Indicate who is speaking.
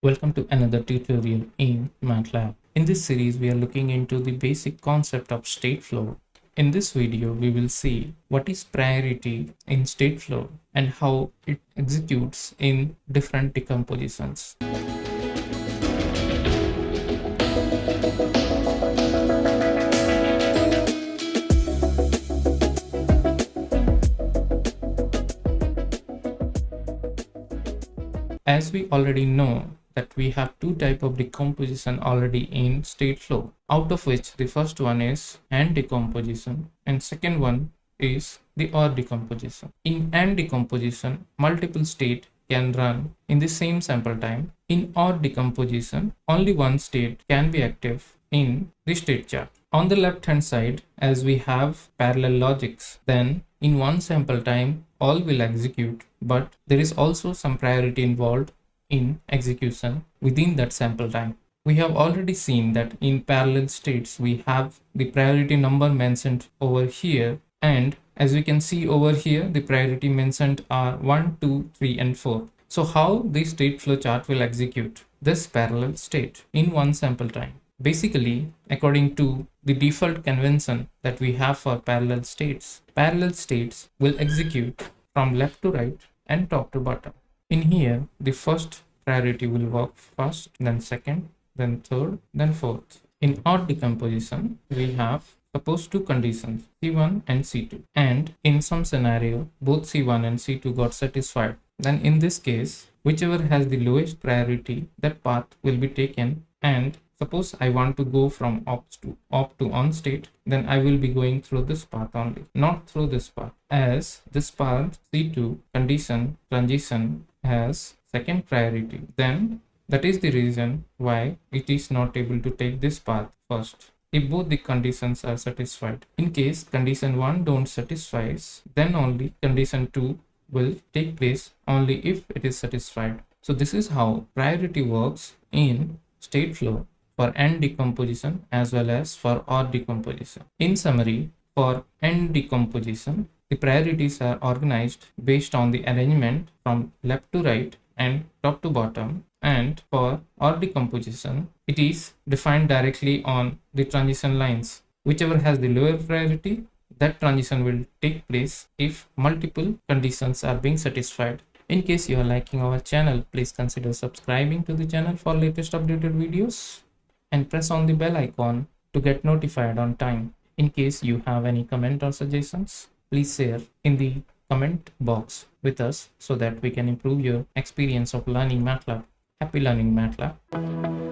Speaker 1: Welcome to another tutorial in MATLAB. In this series, we are looking into the basic concept of stateflow. In this video, we will see what is priority in stateflow and how it executes in different decompositions. As we already know, that we have two types of decomposition already in stateflow, out of which the first one is AND decomposition and second one is the OR decomposition. In AND decomposition, multiple state can run in the same sample time. In OR decomposition, only one state can be active in the state chart. On the left hand side, as we have parallel logics, then in one sample time all will execute, but there is also some priority involved in execution within that sample time. We have already seen that in parallel states we have the priority number mentioned over here, and as we can see over here the priority mentioned are 1, 2, 3 and 4. So how the state flow chart will execute this parallel state in one sample time? Basically, according to the default convention that we have for parallel states will execute from left to right and top to bottom. In here, the first priority will work first, then second, then third, then fourth. In OR decomposition, we have suppose two conditions, C1 and C2. And in some scenario, both C1 and C2 got satisfied. Then in this case, whichever has the lowest priority, that path will be taken. And suppose I want to go from op to on state, then I will be going through this path only, not through this path, as this path C2 condition transition has second priority. Then that is the reason why it is not able to take this path first if both the conditions are satisfied. In case condition 1 don't satisfies, then only condition 2 will take place only if it is satisfied. So this is how priority works in stateflow for AND decomposition as well as for OR decomposition. In summary, for AND decomposition, the priorities are organized based on the arrangement from left to right and top to bottom, and for OR decomposition, it is defined directly on the transition lines. Whichever has the lower priority, that transition will take place if multiple conditions are being satisfied. In case you are liking our channel, please consider subscribing to the channel for latest updated videos and press on the bell icon to get notified on time. In case you have any comment or suggestions, please share in the comment box with us so that we can improve your experience of learning MATLAB. Happy learning MATLAB.